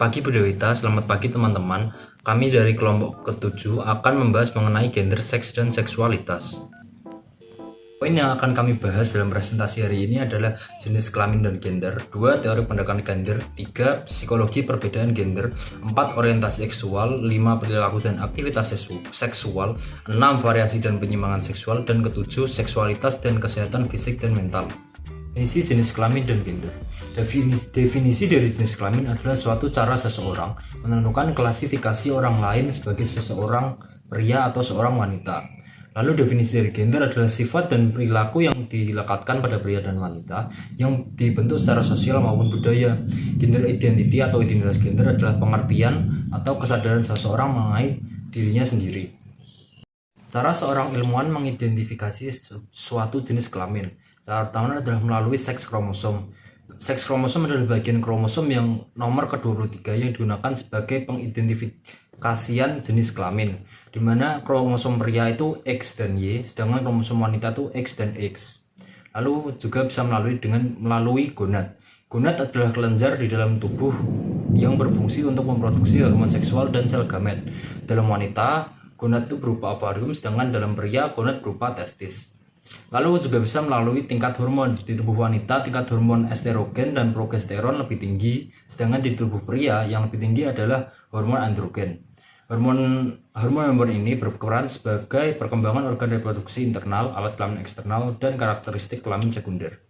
Pagi Bu Dewita, selamat pagi teman-teman. Kami dari kelompok ke-7 akan membahas mengenai gender, seks, dan seksualitas. Poin yang akan kami bahas dalam presentasi hari ini adalah jenis kelamin dan gender, 2 teori pendekatan gender, 3 psikologi perbedaan gender, 4 orientasi seksual, 5 perilaku dan aktivitas seksual, 6 variasi dan penyimpangan seksual, dan ke-7 seksualitas dan kesehatan fisik dan mental. Definisi jenis kelamin dan gender. Definisi dari jenis kelamin adalah suatu cara seseorang menentukan klasifikasi orang lain sebagai seseorang pria atau seorang wanita. Lalu definisi dari gender adalah sifat dan perilaku yang dilekatkan pada pria dan wanita yang dibentuk secara sosial maupun budaya. Gender identity atau identitas gender adalah pengertian atau kesadaran seseorang mengenai dirinya sendiri. Cara seorang ilmuwan mengidentifikasi suatu jenis kelamin. Cara pertama adalah melalui seks kromosom. Seks kromosom adalah bagian kromosom yang nomor ke-23 yang digunakan sebagai pengidentifikasian jenis kelamin, di mana kromosom pria itu X dan Y, sedangkan kromosom wanita itu X dan X. Lalu juga bisa melalui gonad. Gonad adalah kelenjar di dalam tubuh yang berfungsi untuk memproduksi hormon seksual dan sel gamet. Dalam wanita, gonad itu berupa ovarium, sedangkan dalam pria gonad berupa testis. Lalu juga bisa melalui tingkat hormon. Di tubuh wanita tingkat hormon estrogen dan progesteron lebih tinggi, sedangkan di tubuh pria yang lebih tinggi adalah hormon androgen. Hormon ini berperan sebagai perkembangan organ reproduksi internal, alat kelamin eksternal, dan karakteristik kelamin sekunder.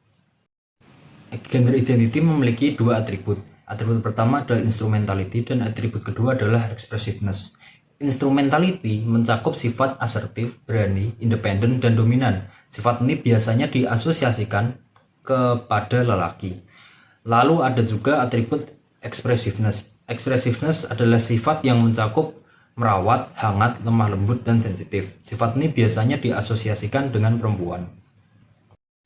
Gender identity memiliki dua atribut. Atribut pertama adalah instrumentality dan atribut kedua adalah expressiveness. Instrumentality mencakup sifat asertif, berani, independen, dan dominan. Sifat ini biasanya diasosiasikan kepada lelaki. Lalu ada juga atribut expressiveness. Expressiveness adalah sifat yang mencakup merawat, hangat, lemah lembut, dan sensitif. Sifat ini biasanya diasosiasikan dengan perempuan.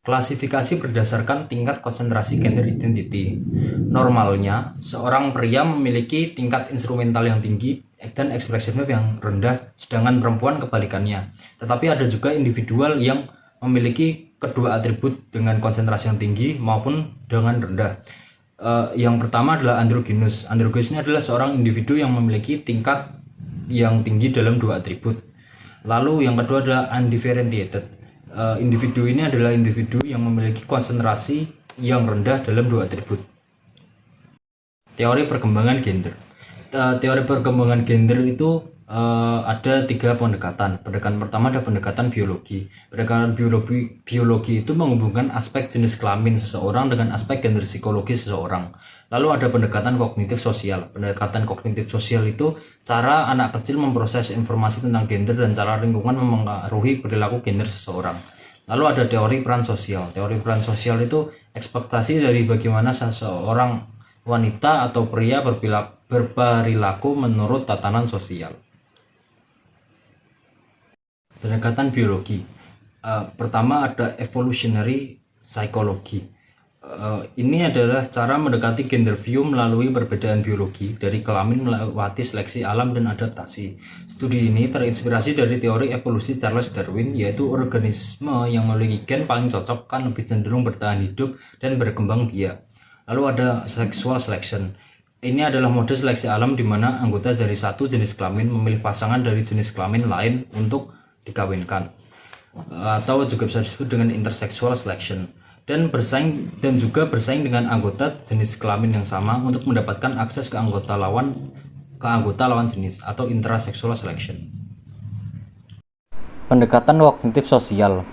Klasifikasi berdasarkan tingkat konsentrasi gender identity. Normalnya, seorang pria memiliki tingkat instrumental yang tinggi dan ekspresifnya yang rendah, sedangkan perempuan kebalikannya. Tetapi ada juga individual yang memiliki kedua atribut dengan konsentrasi yang tinggi maupun dengan rendah. Yang pertama adalah androgynous. Androgynous ini adalah seorang individu yang memiliki tingkat yang tinggi dalam dua atribut. Lalu yang kedua adalah undifferentiated. Individu ini adalah individu yang memiliki konsentrasi yang rendah dalam dua atribut. Teori perkembangan gender. Teori perkembangan gender itu ada tiga pendekatan. Pendekatan pertama adalah pendekatan biologi. Pendekatan biologi itu menghubungkan aspek jenis kelamin seseorang dengan aspek gender psikologi seseorang. Lalu ada pendekatan kognitif sosial. Pendekatan kognitif sosial itu cara anak kecil memproses informasi tentang gender dan cara lingkungan mempengaruhi perilaku gender seseorang. Lalu ada teori peran sosial. Teori peran sosial itu ekspektasi dari bagaimana seseorang wanita atau pria berperilaku menurut tatanan sosial. Pendekatan biologi. Pertama ada evolutionary psychology. Ini adalah cara mendekati gender view melalui perbedaan biologi dari kelamin melewati seleksi alam dan adaptasi. Studi ini terinspirasi dari teori evolusi Charles Darwin, yaitu organisme yang memiliki gen paling cocok kan lebih cenderung bertahan hidup dan berkembang biak. Lalu ada sexual selection. Ini adalah mode seleksi alam di mana anggota dari satu jenis kelamin memilih pasangan dari jenis kelamin lain untuk dikawinkan, atau juga bisa disebut dengan intersexual selection, dan juga bersaing dengan anggota jenis kelamin yang sama untuk mendapatkan akses ke anggota lawan jenis atau intrasexual selection. Pendekatan kognitif sosial.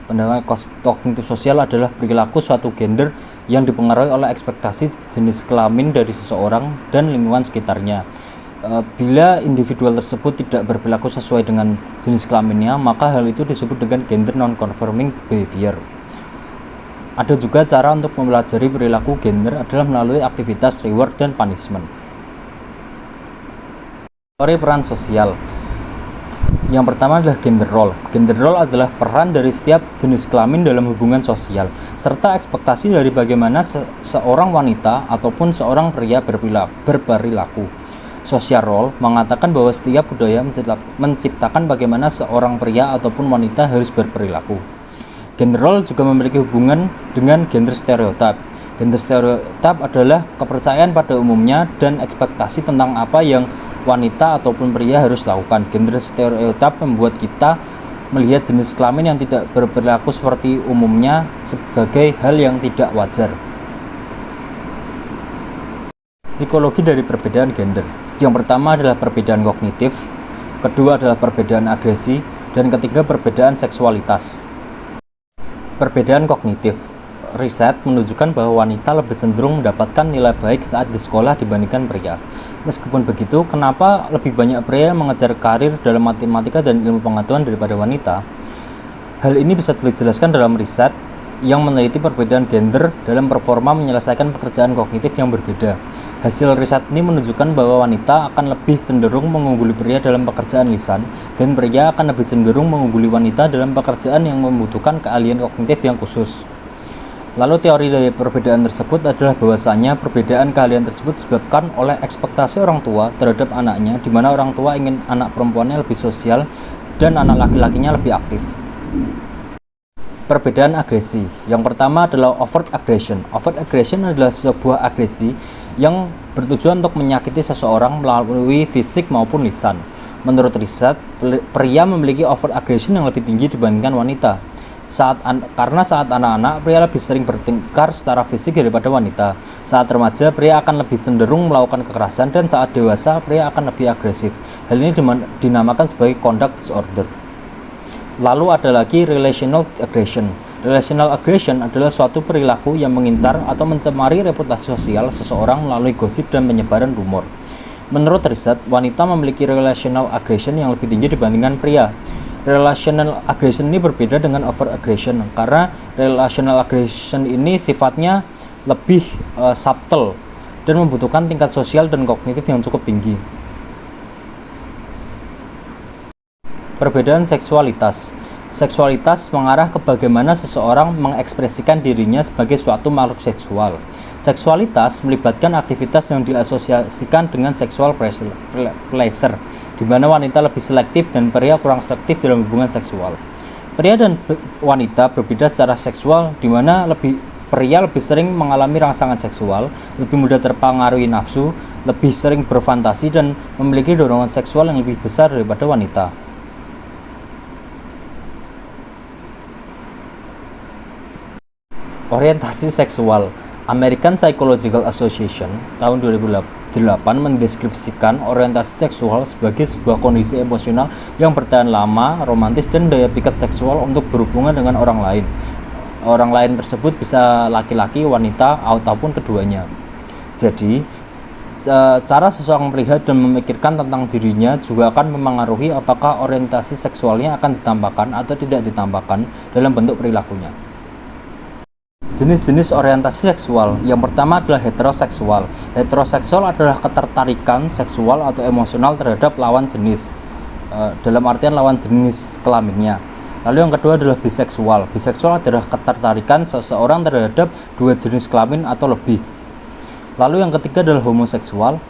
Pendekatan kognitif sosial adalah perilaku suatu gender yang dipengaruhi oleh ekspektasi jenis kelamin dari seseorang dan lingkungan sekitarnya. Bila individual tersebut tidak berperilaku sesuai dengan jenis kelaminnya, maka hal itu disebut dengan gender non-conforming behavior. Ada juga cara untuk mempelajari perilaku gender adalah melalui aktivitas reward dan punishment. Teori peran sosial. Yang pertama adalah gender role. Gender role adalah peran dari setiap jenis kelamin dalam hubungan sosial, serta ekspektasi dari bagaimana seorang wanita ataupun seorang pria berperilaku. Social role mengatakan bahwa setiap budaya menciptakan bagaimana seorang pria ataupun wanita harus berperilaku. Gender role juga memiliki hubungan dengan gender stereotype. Gender stereotip adalah kepercayaan pada umumnya dan ekspektasi tentang apa yang wanita ataupun pria harus lakukan. Gender stereotip membuat kita melihat jenis kelamin yang tidak berperilaku seperti umumnya sebagai hal yang tidak wajar. Psikologi dari perbedaan gender. Yang pertama adalah perbedaan kognitif, kedua adalah perbedaan agresi, dan ketiga perbedaan seksualitas. Perbedaan kognitif. Riset menunjukkan bahwa wanita lebih cenderung mendapatkan nilai baik saat di sekolah dibandingkan pria. Meskipun begitu, kenapa lebih banyak pria yang mengejar karir dalam matematika dan ilmu pengetahuan daripada wanita? Hal ini bisa dijelaskan dalam riset yang meneliti perbedaan gender dalam performa menyelesaikan pekerjaan kognitif yang berbeda. Hasil riset ini menunjukkan bahwa wanita akan lebih cenderung mengungguli pria dalam pekerjaan lisan, dan pria akan lebih cenderung mengungguli wanita dalam pekerjaan yang membutuhkan keahlian kognitif yang khusus. Lalu teori dari perbedaan tersebut adalah bahwasanya perbedaan keahlian tersebut disebabkan oleh ekspektasi orang tua terhadap anaknya, di mana orang tua ingin anak perempuannya lebih sosial dan anak laki-lakinya lebih aktif. Perbedaan agresi. Yang pertama adalah overt aggression. Overt aggression adalah sebuah agresi yang bertujuan untuk menyakiti seseorang melalui fisik maupun lisan. Menurut riset, pria memiliki overt aggression yang lebih tinggi dibandingkan wanita. Karena saat anak-anak, pria lebih sering bertengkar secara fisik daripada wanita. Saat remaja, pria akan lebih cenderung melakukan kekerasan, dan saat dewasa, pria akan lebih agresif. Hal ini dinamakan sebagai conduct disorder. Lalu ada lagi relational aggression. Relational aggression adalah suatu perilaku yang mengincar atau mencemari reputasi sosial seseorang melalui gosip dan penyebaran rumor. Menurut riset, wanita memiliki relational aggression yang lebih tinggi dibandingkan pria. Relational aggression ini berbeda dengan overt aggression karena relational aggression ini sifatnya lebih subtle dan membutuhkan tingkat sosial dan kognitif yang cukup tinggi. Perbedaan seksualitas. Seksualitas mengarah ke bagaimana seseorang mengekspresikan dirinya sebagai suatu makhluk seksual. Seksualitas melibatkan aktivitas yang diasosiasikan dengan sexual pleasure, di mana wanita lebih selektif dan pria kurang selektif dalam hubungan seksual. Pria dan wanita berbeda secara seksual, di mana pria lebih sering mengalami rangsangan seksual, lebih mudah terpengaruhi nafsu, lebih sering berfantasi, dan memiliki dorongan seksual yang lebih besar daripada wanita. Orientasi seksual. American Psychological Association tahun 2008 mendeskripsikan orientasi seksual sebagai sebuah kondisi emosional yang bertahan lama, romantis, dan daya pikat seksual untuk berhubungan dengan orang lain. Orang lain tersebut bisa laki-laki, wanita, ataupun keduanya. Jadi, cara seseorang melihat dan memikirkan tentang dirinya juga akan memengaruhi apakah orientasi seksualnya akan ditampakkan atau tidak ditampakkan dalam bentuk perilakunya. Jenis-jenis orientasi seksual. Yang pertama adalah heteroseksual. Heteroseksual adalah ketertarikan seksual atau emosional terhadap lawan jenis, dalam artian lawan jenis kelaminnya. Lalu yang kedua adalah biseksual. Biseksual adalah ketertarikan seseorang terhadap dua jenis kelamin atau lebih. Lalu yang ketiga adalah homoseksual.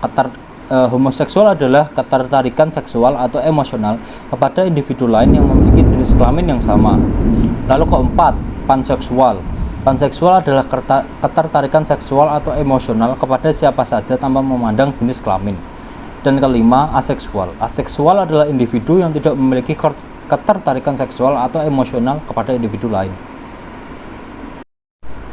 Homoseksual adalah ketertarikan seksual atau emosional kepada individu lain yang memiliki jenis kelamin yang sama. Lalu keempat, panseksual. Panseksual adalah ketertarikan seksual atau emosional kepada siapa saja tanpa memandang jenis kelamin. Dan kelima, aseksual. Aseksual adalah individu yang tidak memiliki ketertarikan seksual atau emosional kepada individu lain.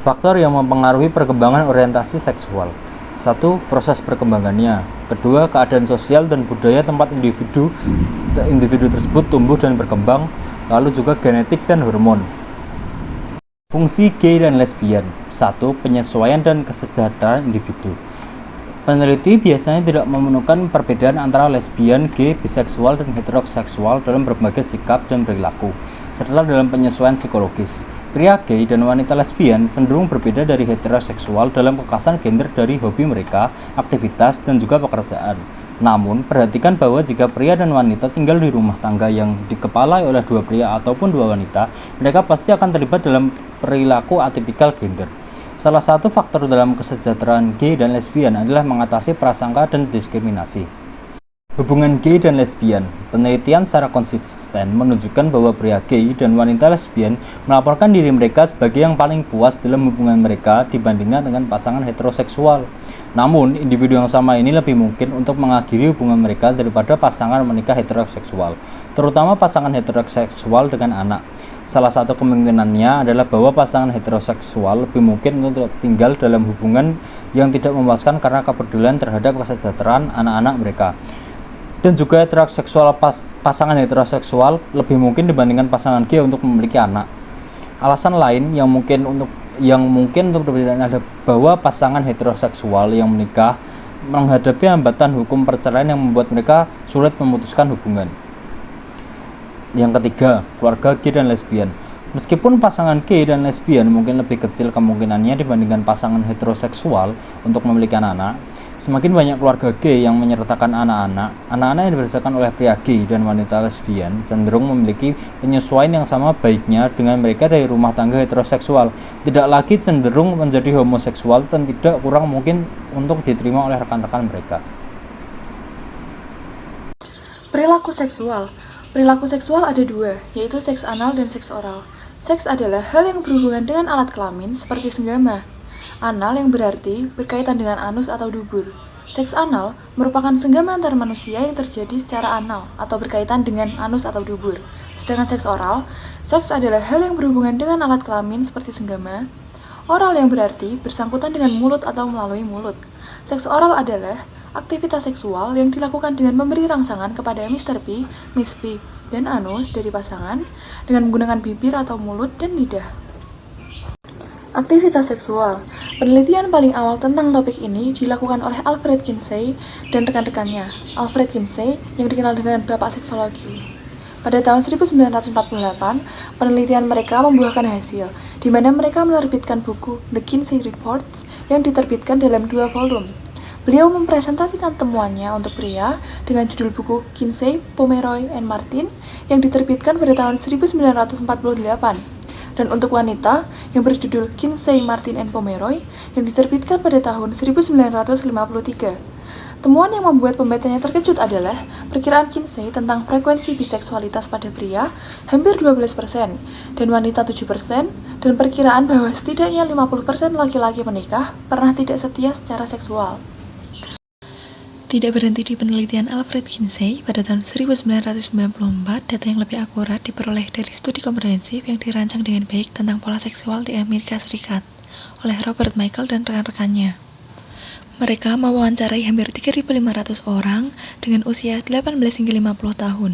Faktor yang mempengaruhi perkembangan orientasi seksual. 1. Proses perkembangannya. Kedua, keadaan sosial dan budaya tempat individu tersebut tumbuh dan berkembang. Lalu juga genetik dan hormon. Fungsi gay dan lesbian. 1. Penyesuaian dan kesejahteraan individu. Peneliti biasanya tidak menemukan perbedaan antara lesbian, gay, biseksual, dan heteroseksual dalam berbagai sikap dan perilaku, serta dalam penyesuaian psikologis. Pria gay dan wanita lesbian cenderung berbeda dari heteroseksual dalam kekhasan gender dari hobi mereka, aktivitas, dan juga pekerjaan. Namun, perhatikan bahwa jika pria dan wanita tinggal di rumah tangga yang dikepalai oleh dua pria ataupun dua wanita, mereka pasti akan terlibat dalam perilaku atipikal gender. Salah satu faktor dalam kesejahteraan gay dan lesbian adalah mengatasi prasangka dan diskriminasi. Hubungan gay dan lesbian. Penelitian secara konsisten menunjukkan bahwa pria gay dan wanita lesbian melaporkan diri mereka sebagai yang paling puas dalam hubungan mereka dibandingkan dengan pasangan heteroseksual. Namun, individu yang sama ini lebih mungkin untuk mengakhiri hubungan mereka daripada pasangan menikah heteroseksual, terutama pasangan heteroseksual dengan anak. Salah satu kemungkinannya adalah bahwa pasangan heteroseksual lebih mungkin untuk tinggal dalam hubungan yang tidak memuaskan karena kepedulian terhadap kesejahteraan anak-anak mereka. Dan juga pasangan heteroseksual lebih mungkin dibandingkan pasangan gay untuk memiliki anak. Alasan lain yang mungkin untuk perbedaan adalah bahwa pasangan heteroseksual yang menikah menghadapi hambatan hukum perceraian yang membuat mereka sulit memutuskan hubungan. Yang ketiga, keluarga gay dan lesbian. Meskipun pasangan gay dan lesbian mungkin lebih kecil kemungkinannya dibandingkan pasangan heteroseksual untuk memiliki anak, semakin banyak keluarga gay yang menyertakan anak-anak yang dibesarkan oleh pria gay dan wanita lesbian cenderung memiliki penyesuaian yang sama baiknya dengan mereka dari rumah tangga heteroseksual, tidak lagi cenderung menjadi homoseksual dan tidak kurang mungkin untuk diterima oleh rekan-rekan mereka. Perilaku seksual. Perilaku seksual ada dua, yaitu seks anal dan seks oral. Seks adalah hal yang berhubungan dengan alat kelamin seperti senggama. Anal yang berarti berkaitan dengan anus atau dubur. Seks anal merupakan senggama antar manusia yang terjadi secara anal atau berkaitan dengan anus atau dubur. Sedangkan seks oral, seks adalah hal yang berhubungan dengan alat kelamin seperti senggama. Oral yang berarti bersangkutan dengan mulut atau melalui mulut. Seks oral adalah aktivitas seksual yang dilakukan dengan memberi rangsangan kepada Mr. P, Miss P, dan anus dari pasangan dengan menggunakan bibir atau mulut dan lidah. Aktivitas seksual. Penelitian paling awal tentang topik ini dilakukan oleh Alfred Kinsey dan rekan-rekannya. Alfred Kinsey yang dikenal dengan Bapak Seksologi. Pada tahun 1948, penelitian mereka membuahkan hasil, di mana mereka menerbitkan buku The Kinsey Reports yang diterbitkan dalam 2 volume. Beliau mempresentasikan temuannya untuk pria dengan judul buku Kinsey, Pomeroy, and Martin yang diterbitkan pada tahun 1948. Dan untuk wanita yang berjudul Kinsey, Martin, and Pomeroy yang diterbitkan pada tahun 1953. Temuan yang membuat pembacanya terkejut adalah perkiraan Kinsey tentang frekuensi biseksualitas pada pria hampir 12% dan wanita 7%, dan perkiraan bahwa setidaknya 50% laki-laki menikah pernah tidak setia secara seksual. Tidak berhenti di penelitian Alfred Kinsey, pada tahun 1994, data yang lebih akurat diperoleh dari studi komprehensif yang dirancang dengan baik tentang pola seksual di Amerika Serikat oleh Robert Michael dan rekan-rekannya. Mereka mewawancarai hampir 3.500 orang dengan usia 18 hingga 50 tahun.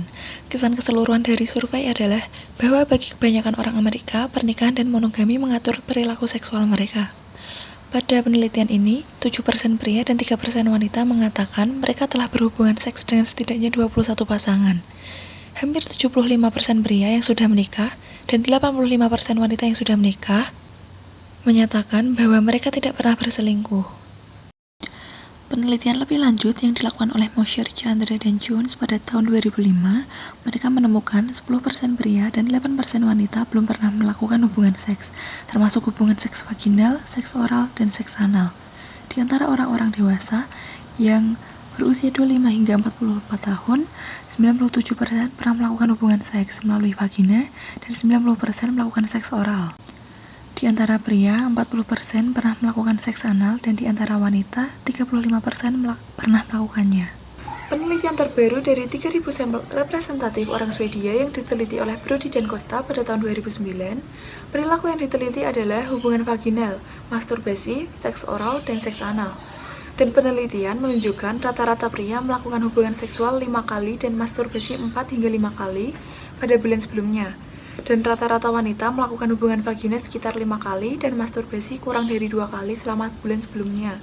Kesan keseluruhan dari survei adalah bahwa bagi kebanyakan orang Amerika, pernikahan dan monogami mengatur perilaku seksual mereka. Pada penelitian ini, 7% pria dan 3% wanita mengatakan mereka telah berhubungan seks dengan setidaknya 21 pasangan. Hampir 75% pria yang sudah menikah dan 85% wanita yang sudah menikah menyatakan bahwa mereka tidak pernah berselingkuh. Penelitian lebih lanjut yang dilakukan oleh Mosher, Chandra, dan Jones pada tahun 2005, mereka menemukan 10% pria dan 8% wanita belum pernah melakukan hubungan seks, termasuk hubungan seks vaginal, seks oral, dan seks anal. Di antara orang-orang dewasa yang berusia 25 hingga 44 tahun, 97% pernah melakukan hubungan seks melalui vagina dan 90% melakukan seks oral. Di antara pria, 40% pernah melakukan seks anal dan di antara wanita, 35% pernah melakukannya. Penelitian terbaru dari 3.000 sampel representatif orang Swedia yang diteliti oleh Brody dan Costa pada tahun 2009, perilaku yang diteliti adalah hubungan vaginal, masturbasi, seks oral, dan seks anal. Dan penelitian menunjukkan rata-rata pria melakukan hubungan seksual 5 kali dan masturbasi 4 hingga 5 kali pada bulan sebelumnya. Dan rata-rata wanita melakukan hubungan vagina sekitar 5 kali dan masturbasi kurang dari 2 kali selama bulan sebelumnya.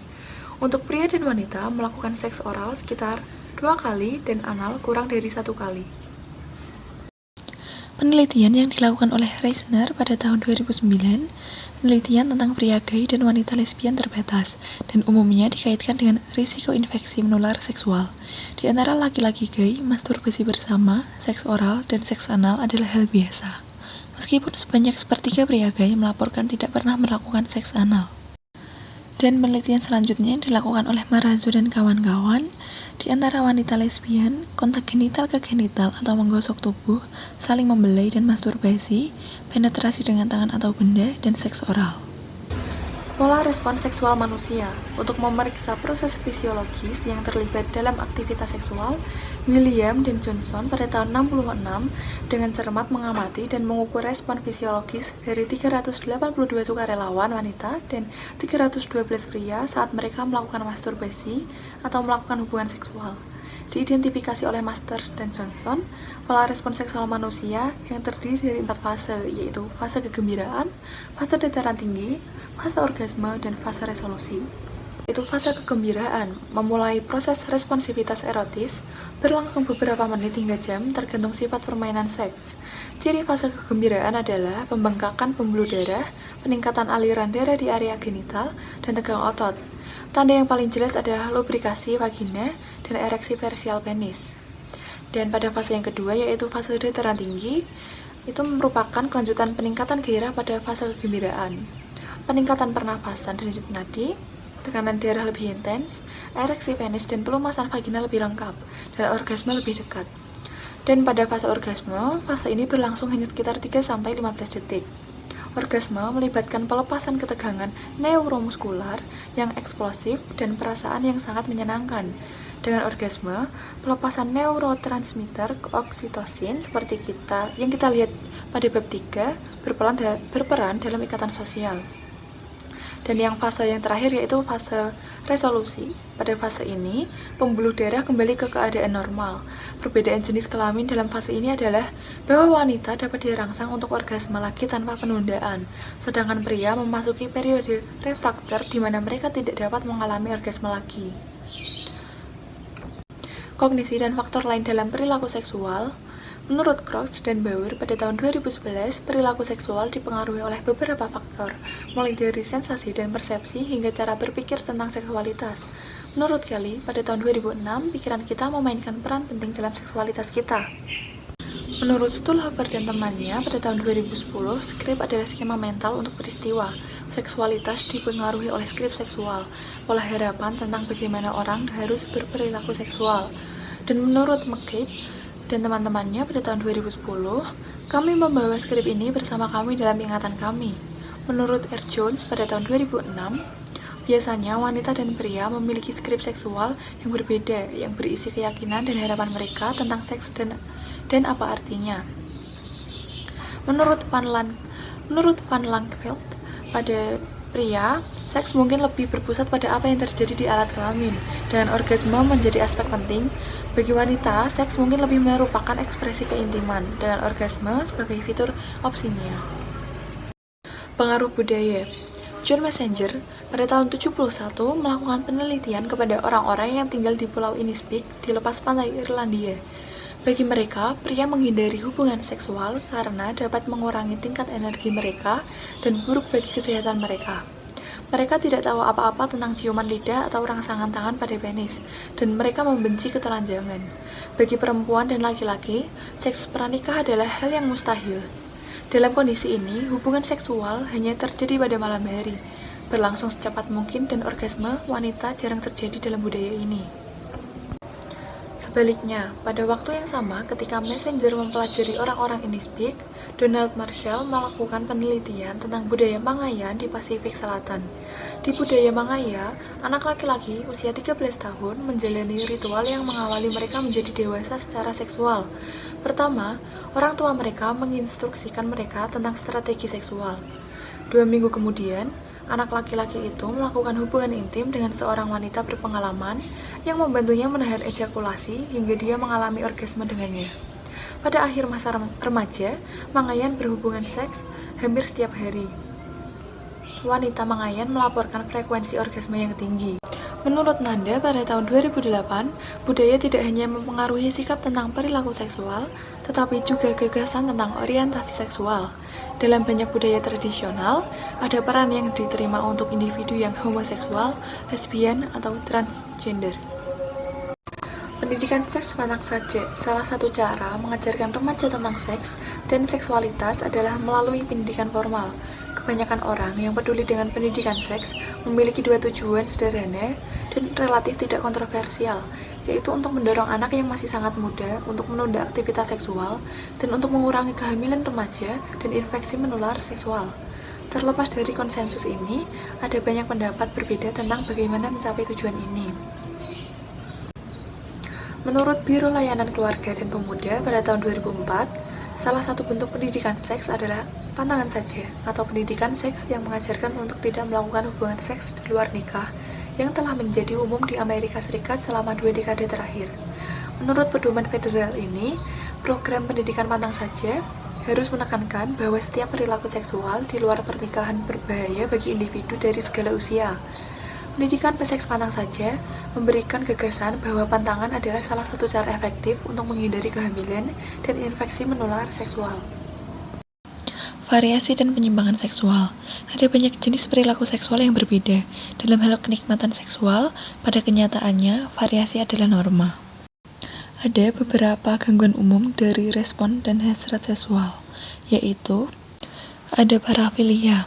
Untuk pria dan wanita melakukan seks oral sekitar 2 kali dan anal kurang dari 1 kali. Penelitian yang dilakukan oleh Reisner pada tahun 2009, penelitian tentang pria gay dan wanita lesbian terbatas dan umumnya dikaitkan dengan risiko infeksi menular seksual. Di antara laki-laki gay, masturbasi bersama, seks oral, dan seks anal adalah hal biasa. Meskipun sebanyak sepertiga pria gay melaporkan tidak pernah melakukan seks anal. Dan penelitian selanjutnya yang dilakukan oleh Marazzo dan kawan-kawan Di antara wanita lesbian, kontak genital ke genital atau menggosok tubuh, saling membelai dan masturbasi, penetrasi dengan tangan atau benda, dan seks oral. Pola respon seksual manusia. Untuk memeriksa proses fisiologis yang terlibat dalam aktivitas seksual, William dan Johnson pada tahun 66 dengan cermat mengamati dan mengukur respon fisiologis dari 382 sukarelawan wanita dan 312 pria saat mereka melakukan masturbasi atau melakukan hubungan seksual. Diidentifikasi oleh Masters dan Johnson, pola respon seksual manusia yang terdiri dari 4 fase, yaitu fase kegembiraan, fase dataran tinggi, fase orgasme, dan fase resolusi. Itu fase kegembiraan, memulai proses responsivitas erotis, berlangsung beberapa menit hingga jam tergantung sifat permainan seks. Ciri fase kegembiraan adalah pembengkakan pembuluh darah, peningkatan aliran darah di area genital, dan tegang otot. Tanda yang paling jelas adalah lubrikasi vagina dan ereksi versial penis. Dan pada fase yang kedua, yaitu fase dataran tinggi, itu merupakan kelanjutan peningkatan gairah pada fase kegembiraan. Peningkatan pernafasan dan denyut nadi, tekanan darah lebih intens, ereksi penis dan pelumasan vagina lebih lengkap, dan orgasme lebih dekat. Dan pada fase orgasme, fase ini berlangsung hanya sekitar 3-15 detik. Orgasme melibatkan pelepasan ketegangan neuromuskular yang eksplosif dan perasaan yang sangat menyenangkan. Dengan orgasme, pelepasan neurotransmitter oksitosin seperti yang kita lihat pada bab 3 berperan dalam ikatan sosial. Dan yang fase yang terakhir yaitu fase resolusi. Pada fase ini, pembuluh darah kembali ke keadaan normal. Perbedaan jenis kelamin dalam fase ini adalah bahwa wanita dapat dirangsang untuk orgasme lagi tanpa penundaan, sedangkan pria memasuki periode refraktor di mana mereka tidak dapat mengalami orgasme lagi. Kognisi dan faktor lain dalam perilaku seksual. Menurut Cross dan Bauer pada tahun 2011, perilaku seksual dipengaruhi oleh beberapa faktor, mulai dari sensasi dan persepsi hingga cara berpikir tentang seksualitas. Menurut Kelly, pada tahun 2006, pikiran kita memainkan peran penting dalam seksualitas kita. Menurut Stulhofer dan temannya, pada tahun 2010, skrip adalah skema mental untuk peristiwa. Seksualitas dipengaruhi oleh skrip seksual, pola harapan tentang bagaimana orang harus berperilaku seksual. Dan menurut McCabe dan teman-temannya pada tahun 2010, kami membawa skrip ini bersama kami dalam ingatan kami. Menurut R. Jones pada tahun 2006, biasanya wanita dan pria memiliki skrip seksual yang berbeda, yang berisi keyakinan dan harapan mereka tentang seks dan apa artinya. Menurut Van Lankeveld, pada pria, seks mungkin lebih berpusat pada apa yang terjadi di alat kelamin, dan orgasme menjadi aspek penting. Bagi wanita, seks mungkin lebih merupakan ekspresi keintiman, dengan orgasme sebagai fitur opsinya. Pengaruh budaya. John Messenger pada tahun 71 melakukan penelitian kepada orang-orang yang tinggal di Pulau Innisfik di lepas pantai Irlandia. Bagi mereka, pria menghindari hubungan seksual karena dapat mengurangi tingkat energi mereka dan buruk bagi kesehatan mereka. Mereka tidak tahu apa-apa tentang ciuman lidah atau rangsangan tangan pada penis, dan mereka membenci ketelanjangan. Bagi perempuan dan laki-laki, seks pranikah adalah hal yang mustahil. Dalam kondisi ini, hubungan seksual hanya terjadi pada malam hari, berlangsung secepat mungkin, dan orgasme wanita jarang terjadi dalam budaya ini. Sebaliknya, pada waktu yang sama ketika Messenger mempelajari orang-orang Innisfik, Donald Marshall melakukan penelitian tentang budaya Mangayan di Pasifik Selatan. Di budaya Mangaya, anak laki-laki usia 13 tahun menjalani ritual yang mengawali mereka menjadi dewasa secara seksual. Pertama, orang tua mereka menginstruksikan mereka tentang strategi seksual. 2 minggu kemudian, anak laki-laki itu melakukan hubungan intim dengan seorang wanita berpengalaman yang membantunya menahan ejakulasi hingga dia mengalami orgasme dengannya. Pada akhir masa remaja, Mangayan berhubungan seks hampir setiap hari. Wanita Mangayan melaporkan frekuensi orgasme yang tinggi. Menurut Nanda, pada tahun 2008, budaya tidak hanya mempengaruhi sikap tentang perilaku seksual, tetapi juga gagasan tentang orientasi seksual. Dalam banyak budaya tradisional, ada peran yang diterima untuk individu yang homoseksual, lesbian, atau transgender. Pendidikan seks anak saja. Salah satu cara mengajarkan remaja tentang seks dan seksualitas adalah melalui pendidikan formal. Kebanyakan orang yang peduli dengan pendidikan seks memiliki 2 tujuan sederhana dan relatif tidak kontroversial. yaitu untuk mendorong anak yang masih sangat muda untuk menunda aktivitas seksual dan untuk mengurangi kehamilan remaja dan infeksi menular seksual. Terlepas dari konsensus ini, ada banyak pendapat berbeda tentang bagaimana mencapai tujuan ini. Menurut Biro Layanan Keluarga dan Pemuda pada tahun 2004, salah satu bentuk pendidikan seks adalah pantangan saja atau pendidikan seks yang mengajarkan untuk tidak melakukan hubungan seks di luar nikah yang telah menjadi umum di Amerika Serikat selama 2 dekade terakhir. Menurut pedoman federal ini, program pendidikan pantang saja harus menekankan bahwa setiap perilaku seksual di luar pernikahan berbahaya bagi individu dari segala usia. Pendidikan seks pantang saja memberikan gagasan bahwa pantangan adalah salah satu cara efektif untuk menghindari kehamilan dan infeksi menular seksual. Variasi dan penyimpangan seksual. Ada banyak jenis perilaku seksual yang berbeda. Dalam hal kenikmatan seksual, pada kenyataannya, variasi adalah norma. Ada beberapa gangguan umum dari respon dan hasrat seksual, yaitu ada parafilia.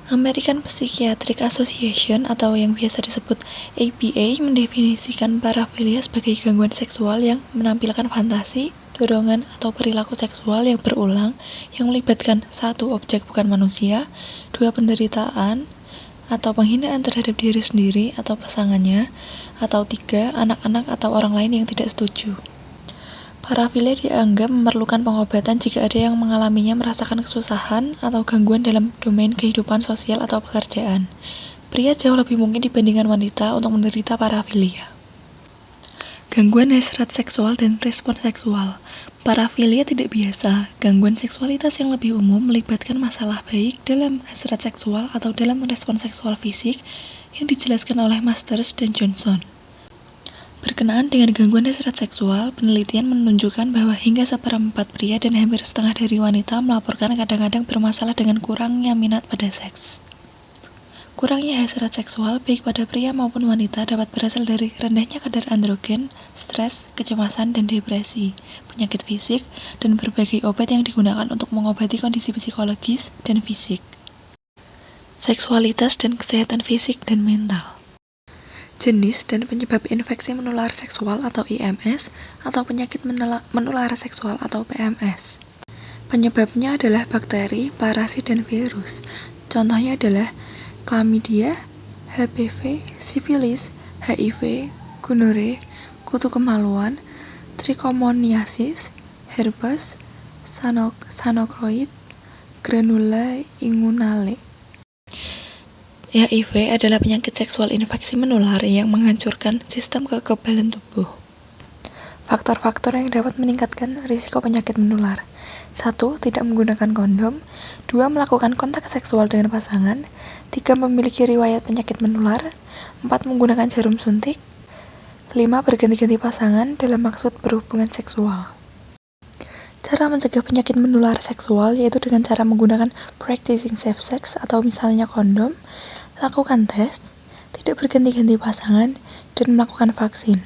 American Psychiatric Association atau yang biasa disebut APA mendefinisikan parafilia sebagai gangguan seksual yang menampilkan fantasi, dorongan, atau perilaku seksual yang berulang yang melibatkan 1. Objek bukan manusia, 2. Penderitaan atau penghinaan terhadap diri sendiri atau pasangannya, atau 3. Anak-anak atau orang lain yang tidak setuju. Parafilia dianggap memerlukan pengobatan jika ada yang mengalaminya merasakan kesusahan atau gangguan dalam domain kehidupan sosial atau pekerjaan. Pria jauh lebih mungkin dibandingkan wanita untuk menderita parafilia. Gangguan hasrat seksual dan respon seksual. Parafilia tidak biasa. Gangguan seksualitas yang lebih umum melibatkan masalah baik dalam hasrat seksual atau dalam respon seksual fisik yang dijelaskan oleh Masters dan Johnson. Berkenaan dengan gangguan hasrat seksual, penelitian menunjukkan bahwa hingga 1/4 pria dan hampir setengah dari wanita melaporkan kadang-kadang bermasalah dengan kurangnya minat pada seks. Kurangnya hasrat seksual baik pada pria maupun wanita dapat berasal dari rendahnya kadar androgen, stres, kecemasan, dan depresi, penyakit fisik, dan berbagai obat yang digunakan untuk mengobati kondisi psikologis dan fisik. Seksualitas dan kesehatan fisik dan mental. Jenis dan penyebab infeksi menular seksual atau IMS atau penyakit menular seksual atau PMS. Penyebabnya adalah bakteri, parasit, dan virus. Contohnya adalah chlamydia, HPV, sifilis, HIV, gonore, kutu kemaluan, trichomoniasis, herpes, sanokroid, granula inguinale. HIV adalah penyakit seksual infeksi menular yang menghancurkan sistem kekebalan tubuh. Faktor-faktor yang dapat meningkatkan risiko penyakit menular. 1. Tidak menggunakan kondom. 2. Melakukan kontak seksual dengan pasangan. 3. Memiliki riwayat penyakit menular. 4. Menggunakan jarum suntik. 5. Berganti-ganti pasangan dalam maksud berhubungan seksual. Cara mencegah penyakit menular seksual yaitu dengan cara menggunakan practicing safe sex atau misalnya kondom, lakukan tes, tidak berganti-ganti pasangan, dan melakukan vaksin.